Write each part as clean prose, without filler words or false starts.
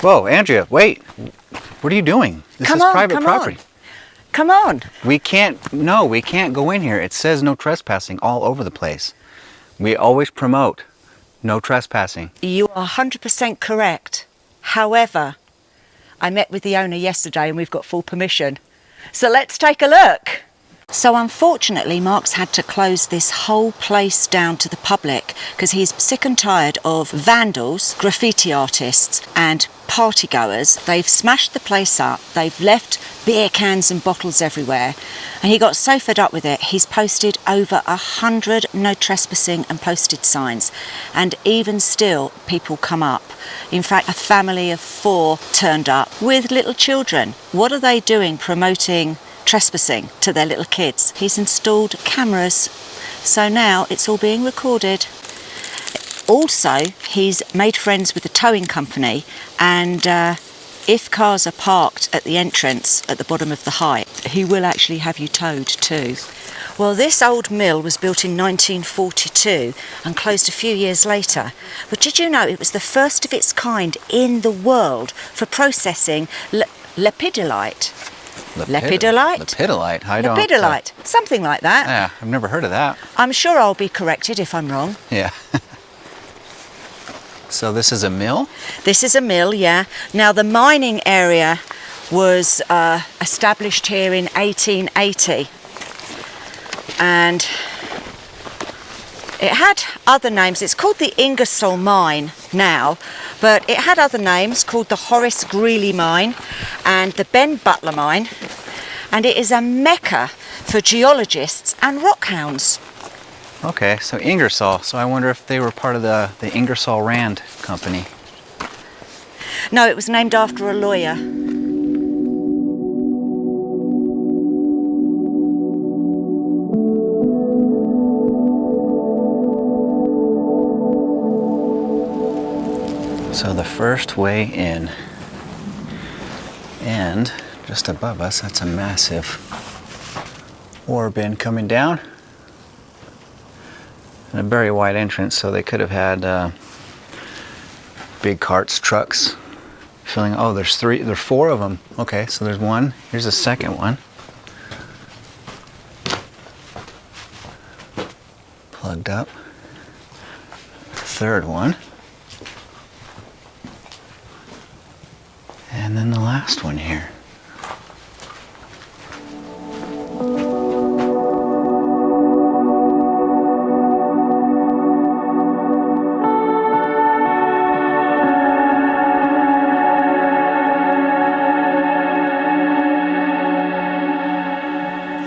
Whoa, Andrea, wait. What are you doing? This is private property. Come on. We can't go in here. It says no trespassing all over the place. We always promote no trespassing. You are 100% correct. However, I met with the owner yesterday and we've got full permission. So let's take a look. So unfortunately, Mark's had to close this whole place down to the public because he's sick and tired of vandals, graffiti artists and partygoers. They've smashed the place up, they've left beer cans and bottles everywhere, and he got so fed up with it, he's posted over 100 no trespassing and posted signs, and even still people come up. In fact, a family of 4 turned up with little children. What are they doing promoting trespassing to their little kids? He's installed cameras, so now it's all being recorded. Also, he's made friends with the towing company, and if cars are parked at the entrance at the bottom of the height, he will actually have you towed too. Well, this old mill was built in 1942 and closed a few years later. But did you know it was the first of its kind in the world for processing lepidolite? Lepidolite? I don't... Lepidolite, something like that. Yeah, I've never heard of that. I'm sure I'll be corrected if I'm wrong. Yeah. So this is a mill? This is a mill, yeah. Now the mining area was established here in 1880. And it had other names. It's called the Ingersoll Mine now, but it had other names called the Horace Greeley Mine and the Ben Butler Mine. And it is a mecca for geologists and rockhounds. Okay, so Ingersoll. So I wonder if they were part of the Ingersoll Rand company. No, it was named after a lawyer. So the first way in, and just above us, that's a massive ore bin coming down. And a very wide entrance, so they could have had big carts, trucks filling. Oh, there's 4 of them. Okay, so there's one. Here's a second one. Plugged up. Third one. And then the last one here.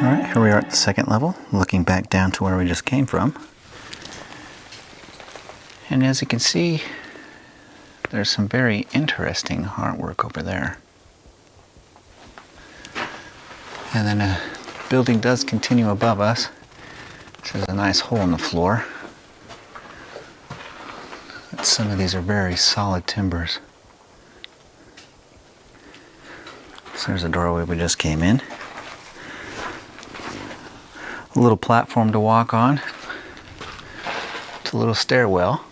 Alright, here we are at the second level, looking back down to where we just came from. And as you can see, there's some very interesting artwork over there. And then a building does continue above us. There's a nice hole in the floor. But some of these are very solid timbers. So there's a doorway we just came in. A little platform to walk on. It's a little stairwell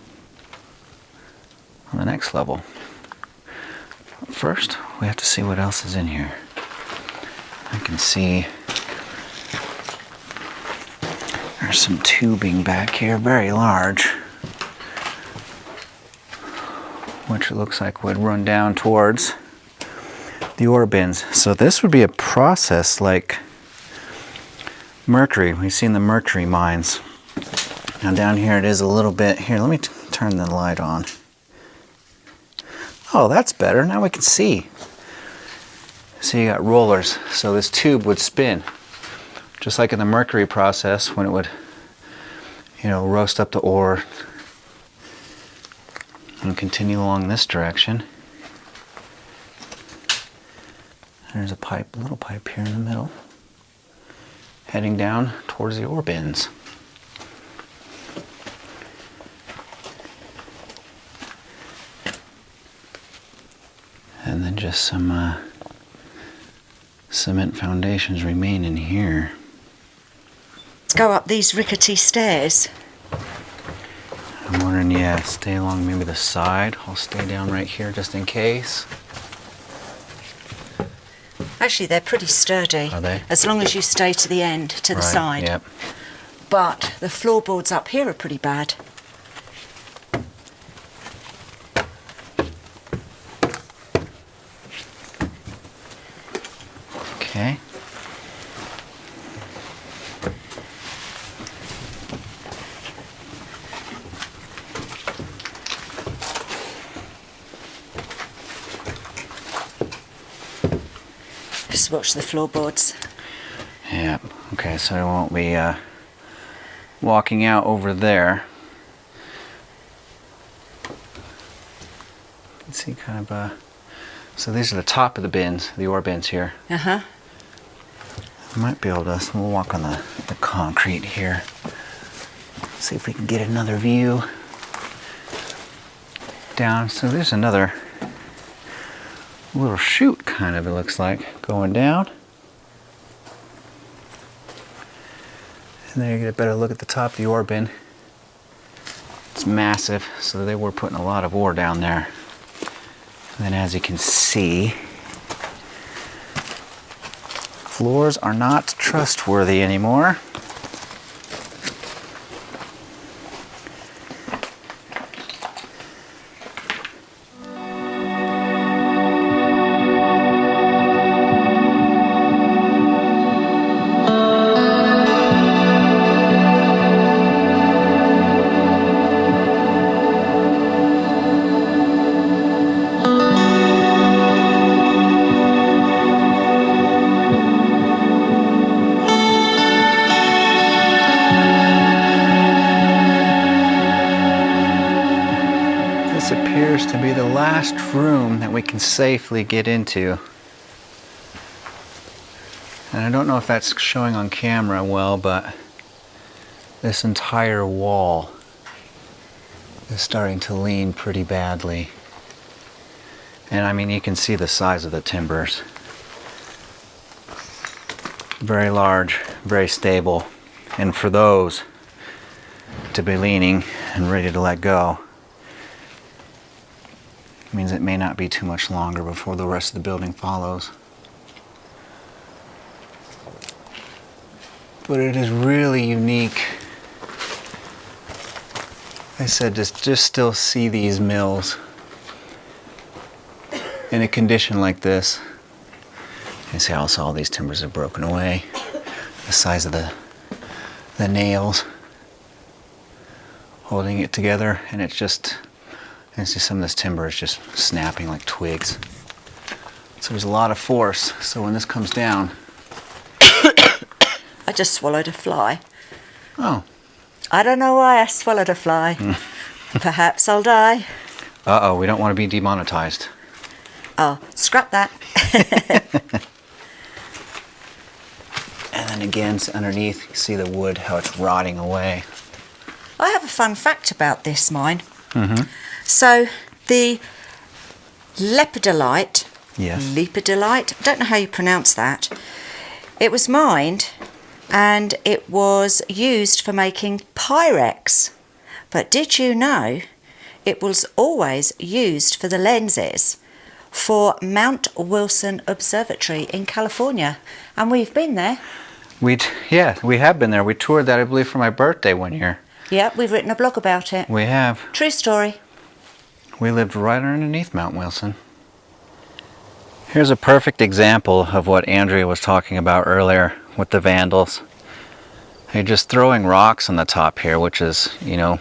on the next level. First, we have to see what else is in here. I can see there's some tubing back here, very large, which it looks like would run down towards the ore bins. So this would be a process like mercury. We've seen the mercury mines. Now down here it is a little bit, here let me turn the light on. Oh, that's better, now we can see. So you got rollers, so this tube would spin. Just like in the mercury process when it would, roast up the ore and continue along this direction. There's a pipe, a little pipe here in the middle, heading down towards the ore bins. And then just some cement foundations remain in here. Let's go up these rickety stairs. I'm wondering, yeah, stay along maybe the side. I'll stay down right here just in case. Actually, they're pretty sturdy. Are they? As long as you stay to the end, to the side. Yep. But the floorboards up here are pretty bad. Okay. Just watch the floorboards. Yeah. Okay, so I won't be walking out over there. Let's see, kind of so these are the top of the bins, the ore bins here. Uh-huh. I might be able to, we'll walk on the concrete here. See if we can get another view down. So there's another little chute, kind of, it looks like, going down. And there you get a better look at the top of the ore bin. It's massive, so they were putting a lot of ore down there. And then as you can see, floors are not trustworthy anymore. This appears to be the last room that we can safely get into. And I don't know if that's showing on camera well, but this entire wall is starting to lean pretty badly. And I mean, you can see the size of the timbers. Very large, very stable. And for those to be leaning and ready to let go, means it may not be too much longer before the rest of the building follows. But it is really unique. I said just still see these mills in a condition like this. You see also all these timbers are broken away. The size of the nails holding it together, and it's just, and see some of this timber is just snapping like twigs. So there's a lot of force. So when this comes down... I just swallowed a fly. Oh. I don't know why I swallowed a fly. Perhaps I'll die. Uh-oh, we don't want to be demonetized. Oh, scrap that. And then again, underneath, you see the wood, how it's rotting away. I have a fun fact about this mine. Mm-hmm. So the lepidolite, Yes. lepidolite, I don't know how you pronounce that. It was mined and it was used for making Pyrex. But did you know it was always used for the lenses for Mount Wilson Observatory in California? And we've been there. We have been there. We toured that, I believe, for my birthday one year. Yeah, we've written a blog about it. We have. True story. We lived right underneath Mount Wilson. Here's a perfect example of what Andrea was talking about earlier with the vandals. They're just throwing rocks on the top here, which is, you know,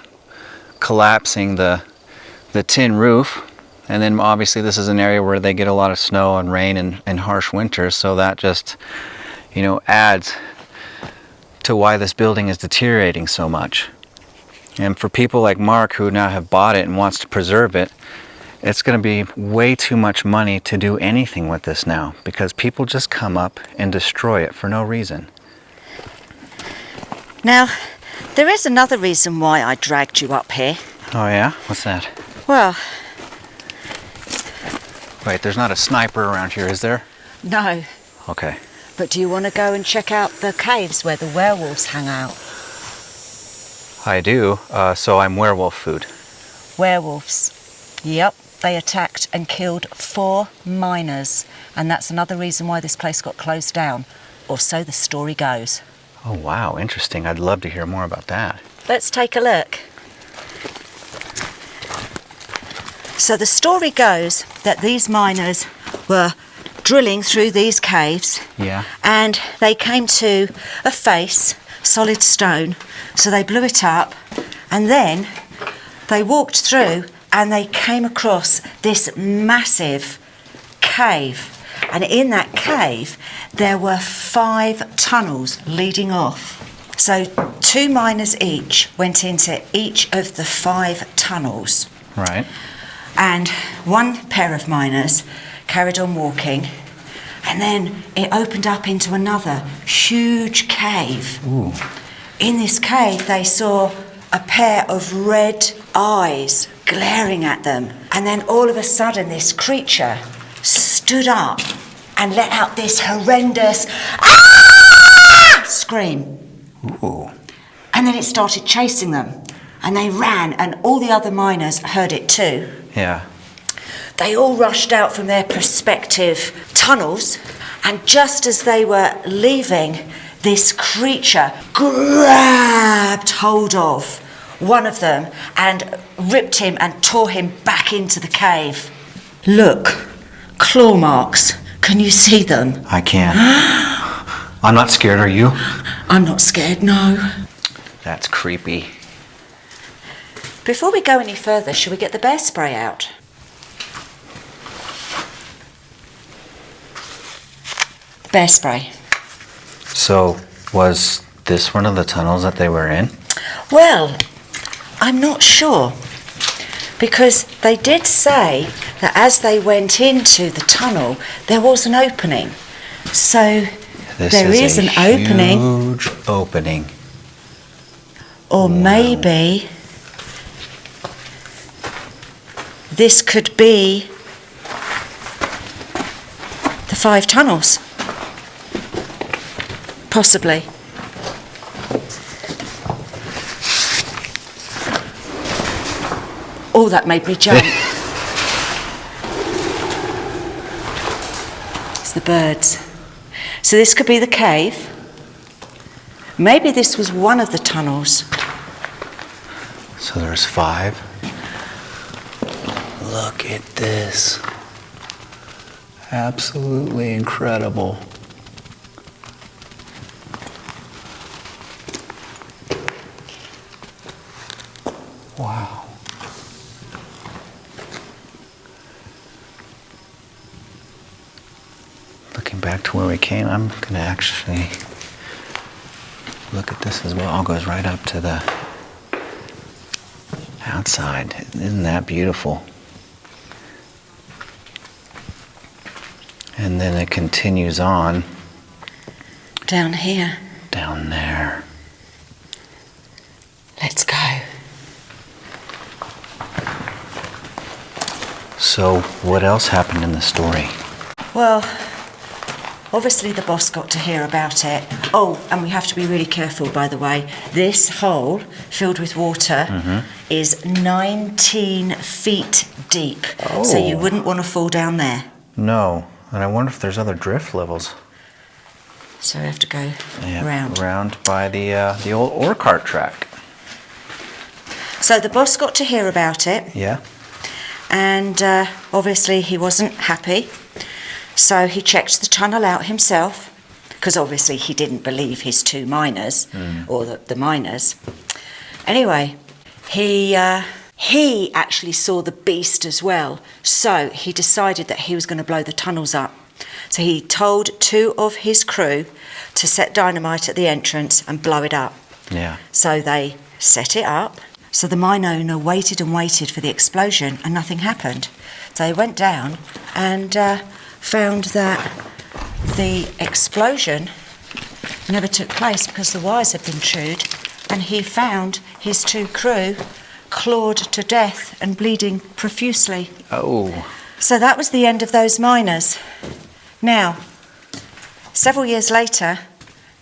collapsing the tin roof. And then obviously this is an area where they get a lot of snow and rain and harsh winters, so that just, you know, adds to why this building is deteriorating so much. And for people like Mark who now have bought it and wants to preserve it, it's going to be way too much money to do anything with this now, because people just come up and destroy it for no reason. Now, there is another reason why I dragged you up here. Oh yeah? What's that? Well, Wait, there's not a sniper around here, is there? no. Okay. But do you want to go and check out the caves where the werewolves hang out? I do. So I'm werewolf food. Werewolves. Yep, they attacked and killed 4 miners. And that's another reason why this place got closed down. Or so the story goes. Oh, wow. Interesting. I'd love to hear more about that. Let's take a look. So the story goes that these miners were drilling through these caves. Yeah. And they came to a face, solid stone. So they blew it up. And then they walked through and they came across this massive cave. And in that cave, there were 5 tunnels leading off. So 2 miners each went into each of the 5 tunnels. Right. And one pair of miners carried on walking. And then it opened up into another huge cave. Ooh. In this cave, they saw a pair of red eyes glaring at them. And then all of a sudden, this creature stood up and let out this horrendous scream. Ooh. And then it started chasing them. And they ran, and all the other miners heard it too. Yeah. They all rushed out from their prospective tunnels, and just as they were leaving, this creature grabbed hold of one of them and ripped him and tore him back into the cave. Look, claw marks. Can you see them? I can. I'm not scared, are you? I'm not scared, no. That's creepy. Before we go any further, shall we get the bear spray out? Bear spray. So, was this one of the tunnels that they were in? Well, I'm not sure. Because they did say that as they went into the tunnel, there was an opening. So there is an opening. Huge opening. Or maybe this could be the 5 tunnels. Possibly. Oh, that made me jump. It's the birds. So this could be the cave. Maybe this was one of the tunnels. So there's 5. Look at this. Absolutely incredible. Wow. Looking back to where we came, I'm going to actually look at this as well. All goes right up to the outside. Isn't that beautiful? And then it continues on. Down here. Down there. Let's go. So, what else happened in the story? Well, obviously the boss got to hear about it. Oh, and we have to be really careful, by the way. This hole, filled with water, is 19 feet deep. Oh. So you wouldn't want to fall down there. No. And I wonder if there's other drift levels. So we have to go Yeah, round. around by the old ore cart track. So the boss got to hear about it. Yeah. And obviously he wasn't happy. So he checked the tunnel out himself, because obviously he didn't believe his 2 miners, or the miners. Anyway, he actually saw the beast as well. So he decided that he was going to blow the tunnels up. So he told 2 of his crew to set dynamite at the entrance and blow it up. Yeah. So they set it up. So the mine owner waited and waited for the explosion and nothing happened. So he went down and found that the explosion never took place because the wires had been chewed, and he found his 2 crew clawed to death and bleeding profusely. Oh. So that was the end of those miners. Now, several years later,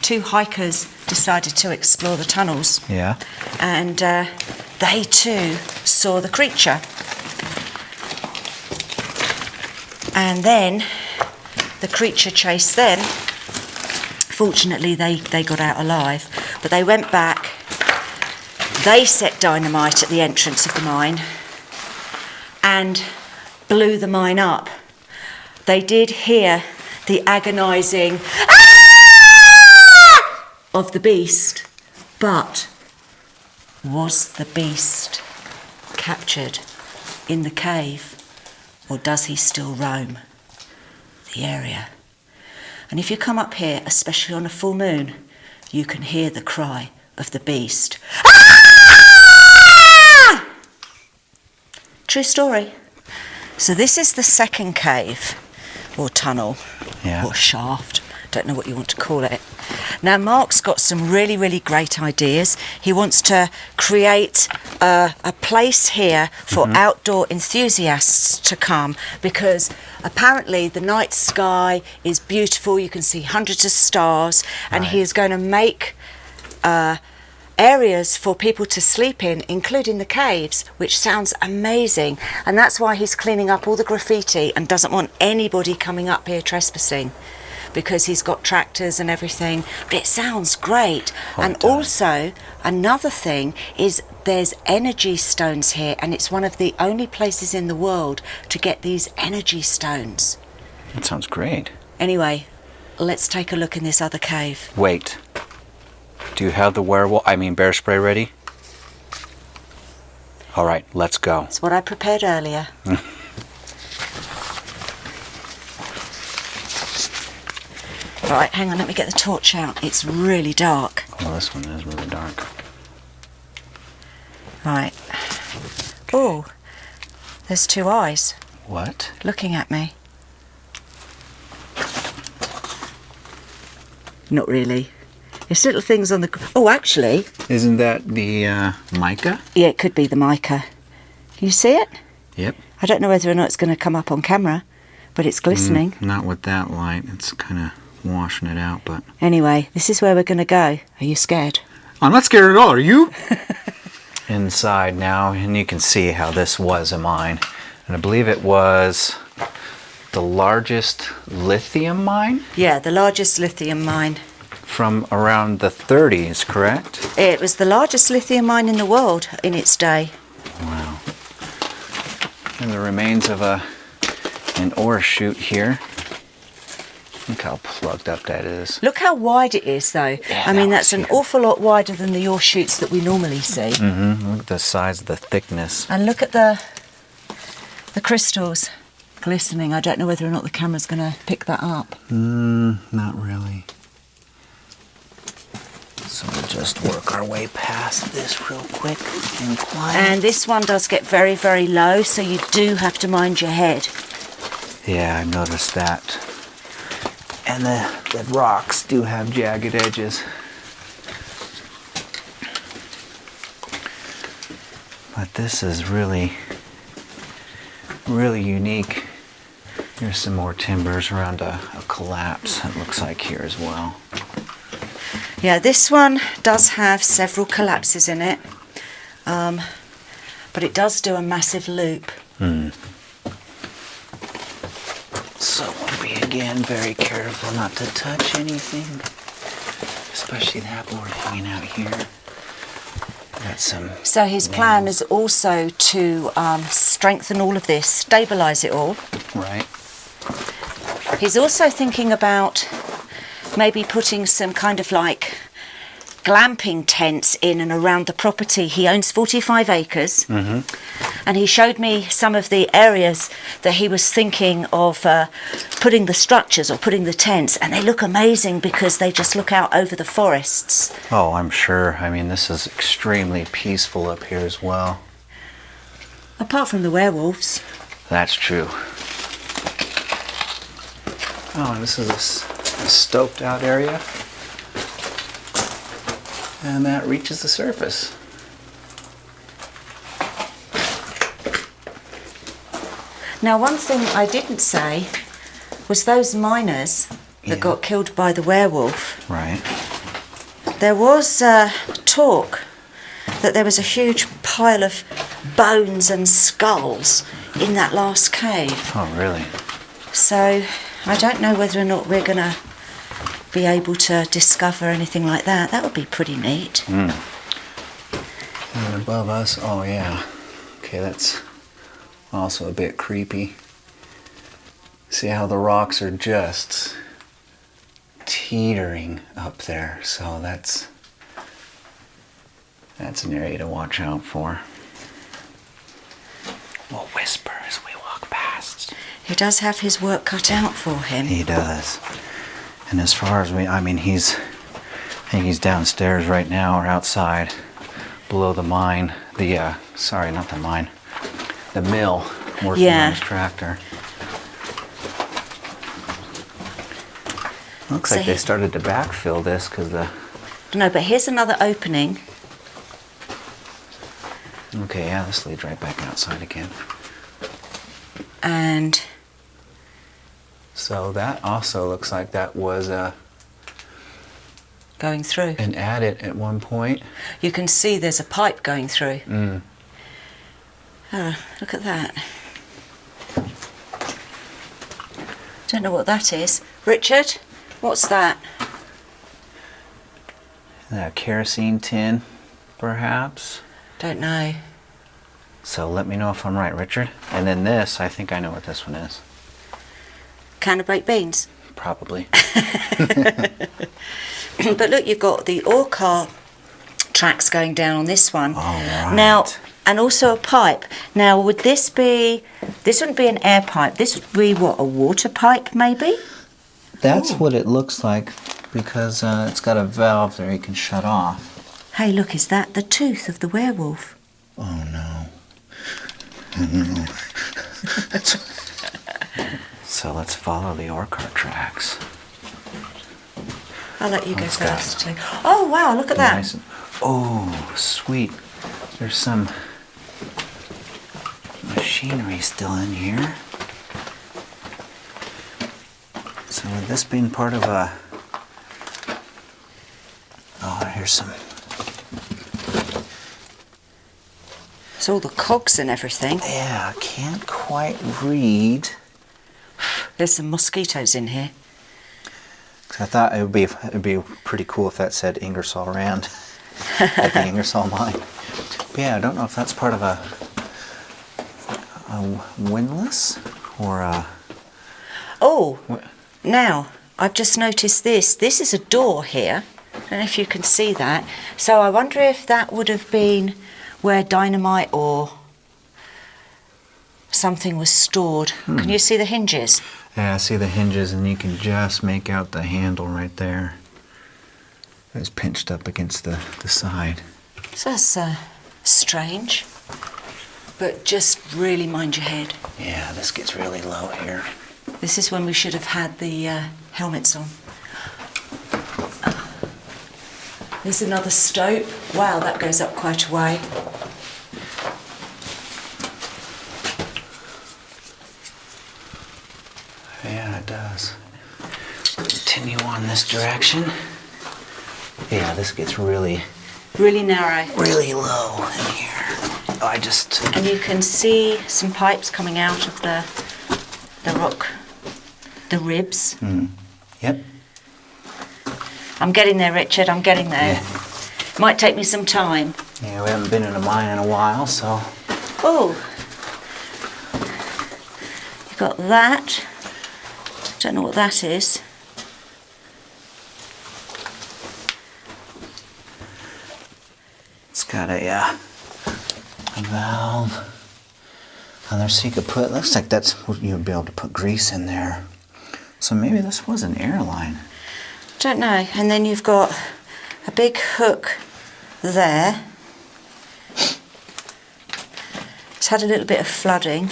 two hikers decided to explore the tunnels. Yeah. And they too saw the creature. And then the creature chased them. Fortunately, they got out alive, but they went back. They set dynamite at the entrance of the mine and blew the mine up. They did hear the agonising "Ah!" of the beast, but was the beast captured in the cave, or does he still roam the area? And if you come up here, especially on a full moon, you can hear the cry of the beast. Ah! True story. So this is the second cave, or tunnel, or shaft. Don't know what you want to call it. Now, Mark's got some really, really great ideas. He wants to create a place here for outdoor enthusiasts to come, because apparently the night sky is beautiful. You can see hundreds of stars, and he is going to make areas for people to sleep in, including the caves, which sounds amazing. And that's why he's cleaning up all the graffiti and doesn't want anybody coming up here trespassing, because he's got tractors and everything. But it sounds great. And also, another thing is there's energy stones here, and it's one of the only places in the world to get these energy stones. That sounds great. Anyway, let's take a look in this other cave. Wait. Do you have the bear spray ready? All right, let's go. It's what I prepared earlier. Right, hang on, let me get the torch out. It's really dark. Oh, this one is really dark. Right. Oh, there's two eyes What? looking at me. Not really. It's little things on the... Oh, actually... Isn't that the mica? Yeah, it could be the mica. Can you see it? Yep. I don't know whether or not it's going to come up on camera, but it's glistening. Not with that light. It's kind of washing it out, but... Anyway, this is where we're going to go. Are you scared? I'm not scared at all, are you? Inside now, and you can see how this was a mine. And I believe it was the largest lithium mine? Yeah, the largest lithium mine. From around the 30s, correct? It was the largest lithium mine in the world in its day. Wow. And the remains of an ore chute here. Look how plugged up that is. Look how wide it is, though. Yeah, I mean, that's an awful lot wider than the ore chutes that we normally see. Look at the size of the thickness. And look at the crystals glistening. I don't know whether or not the camera's going to pick that up. Not really. So we'll just work our way past this real quick and quiet. And this one does get very, very low, so you do have to mind your head. Yeah, I noticed that. And the rocks do have jagged edges. But this is really, really unique. Here's some more timbers around a collapse, it looks like here as well. Yeah, this one does have several collapses in it, but it does do a massive loop. So we'll be again very careful not to touch anything, especially that board hanging out here. Got some. So his plan is also to strengthen all of this, stabilise it all. Right. He's also thinking about maybe putting some kind of like glamping tents in and around the property. He owns 45 acres, and he showed me some of the areas that he was thinking of putting the structures or putting the tents, and they look amazing because they just look out over the forests. Oh, I'm sure. I mean, this is extremely peaceful up here as well. Apart from the werewolves. That's true. Oh, and this is a stoked out area. And that reaches the surface. Now, one thing I didn't say was those miners that got killed by the werewolf. Right. There was talk that there was a huge pile of bones and skulls in that last cave. Oh, really? So I don't know whether or not we're going to be able to discover anything like that. That would be pretty neat. And above us, oh yeah. Okay, that's also a bit creepy. See how the rocks are just teetering up there. So that's an area to watch out for. We'll whisper as we walk past. He does have his work cut out for him. He does. And as far as I think he's downstairs right now or outside below the mine. Sorry, not the mine. The mill, working on his tractor. Looks like they started to backfill this because No, but here's another opening. Okay, yeah, this leads right back outside again. And so that also looks like that was going through. an adit at one point. You can see there's a pipe going through. Oh, look at that. Don't know what that is. Richard, what's that? A kerosene tin, perhaps. Don't know. So let me know if I'm right, Richard. And then this, I think I know what this one is. Can of baked beans. Probably. But look, you've got the ore car tracks going down on this one. All right. Now, and also a pipe. Now, would this wouldn't be an air pipe. This would be what, a water pipe maybe? That's what it looks like because it's got a valve there you can shut off. Hey, look, is that the tooth of the werewolf? Oh no. So let's follow the ore car tracks. I'll let you go Let's go. first too. Oh wow, look at that. Nice. Oh, sweet. There's some machinery still in here. So would this being part of a... Oh, here's some... It's all the cogs and everything. Yeah, I can't quite read. There's some mosquitoes in here. 'Cause I thought it would be pretty cool if that said Ingersoll Rand at the Ingersoll Mine. But yeah, I don't know if that's part of a windlass or a... Oh, now, I've just noticed this. This is a door here. I don't know if you can see that. So I wonder if that would have been where dynamite or something was stored. Can you see the hinges? Yeah, I see the hinges and you can just make out the handle right there. It's pinched up against the side. So that's strange. But just really mind your head. Yeah, this gets really low here. This is when we should have had the helmets on. There's another stope. Wow, that goes up quite a way. Yeah, it does. Continue on this direction. Yeah, this gets really narrow. really low in here. Oh, And you can see some pipes coming out of the rock, the ribs. Yep. I'm getting there, Richard, I'm getting there. Yeah. Might take me some time. Yeah, we haven't been in a mine in a while, so... Oh, you got that. Don't know what that is. It's got a valve on there, so you could put... Looks like that's you'd be able to put grease in there. So maybe this was an airline. Don't know. And then you've got a big hook there. It's had a little bit of flooding.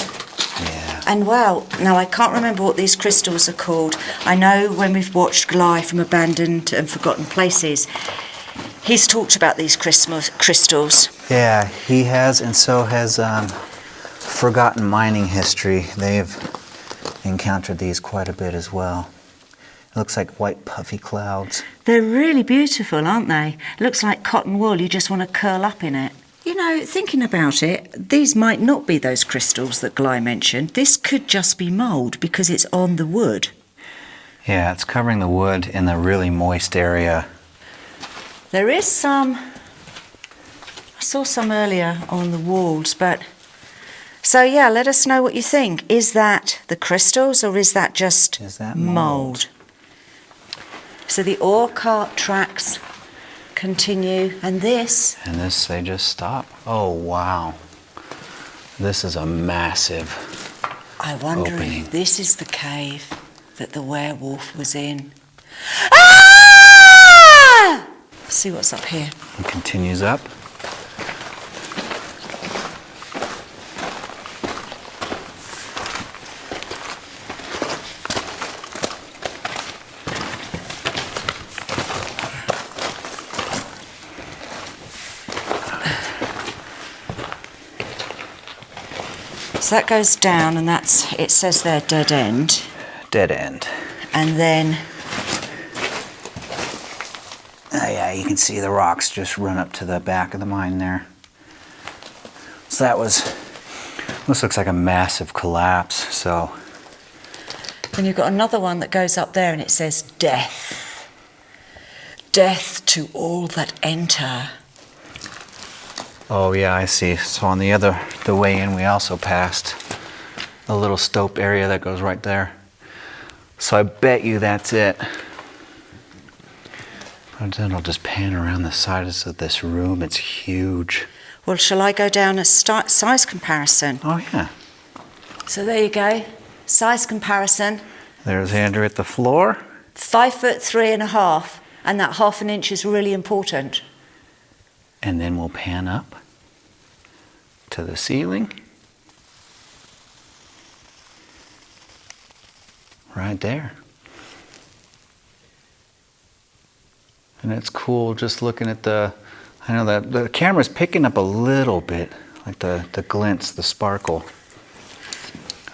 Yeah. And wow, now I can't remember what these crystals are called. I know when we've watched Gly from Abandoned and Forgotten Places, he's talked about these crystals. Yeah, he has, and so has Forgotten Mining History. They've encountered these quite a bit as well. It looks like white puffy clouds. They're really beautiful, aren't they? Looks like cotton wool, you just want to curl up in it. You know, thinking about it, these might not be those crystals that Gly mentioned. This could just be mould because it's on the wood. Yeah, it's covering the wood in the really moist area. There is some, I saw some earlier on the walls, but... So yeah, let us know what you think. Is that the crystals or is that just mould? So the ore cart tracks continue, and this... And this, they just stop. Oh, wow. This is a massive I wonder opening. if this is the cave that the werewolf was in. Ah! See what's up here. It continues up. So that goes down, and that's, it says there, dead end. Dead end. And then... Oh yeah, you can see the rocks just run up to the back of the mine there. So that was, this looks like a massive collapse, so. Then you've got another one that goes up there and it says death. Death to all that enter. Oh yeah, I see. So on the way in, we also passed a little stope area that goes right there. So I bet you that's it. But then I'll just pan around the sides of this room. It's huge. Well, shall I go down a size comparison? Oh yeah. So there you go, size comparison. There's Andrew at the floor. 5'3.5", and that ½ an inch is really important. And then we'll pan up to the ceiling. Right there. And it's cool just looking at I know that the camera's picking up a little bit, like the glints, the sparkle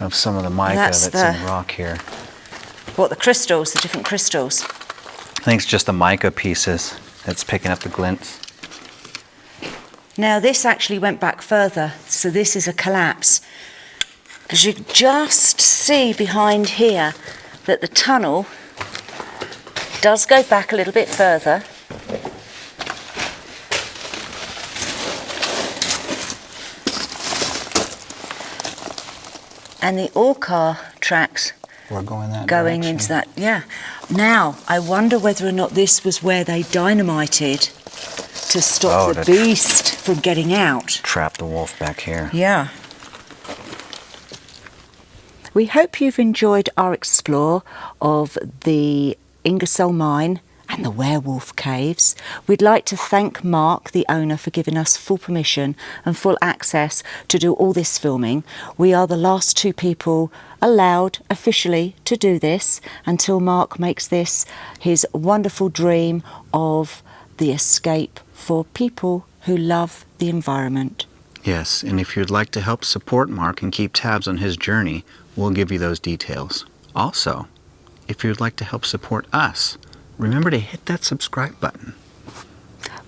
of some of the mica that's in rock here. What, the crystals, the different crystals? I think it's just the mica pieces that's picking up the glints. Now this actually went back further, so this is a collapse. Because you just see behind here that the tunnel does go back a little bit further. And the ore car tracks We're going that going direction. into that, yeah. Now, I wonder whether or not this was where they dynamited to stop the beast from getting out. Trap the wolf back here. Yeah. We hope you've enjoyed our explore of the Ingersoll Mine and the Werewolf Caves. We'd like to thank Mark, the owner, for giving us full permission and full access to do all this filming. We are the last 2 people allowed officially to do this until Mark makes this his wonderful dream of the escape for people who love the environment. Yes, and if you'd like to help support Mark and keep tabs on his journey, we'll give you those details. Also, if you'd like to help support us, remember to hit that subscribe button.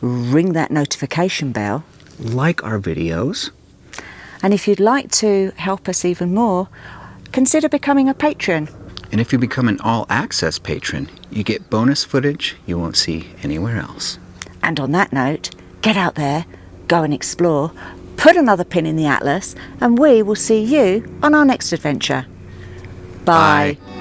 Ring that notification bell. Like our videos. And if you'd like to help us even more, consider becoming a patron. And if you become an all-access patron, you get bonus footage you won't see anywhere else. And on that note, get out there, go and explore, put another pin in the atlas, and we will see you on our next adventure. Bye. Bye.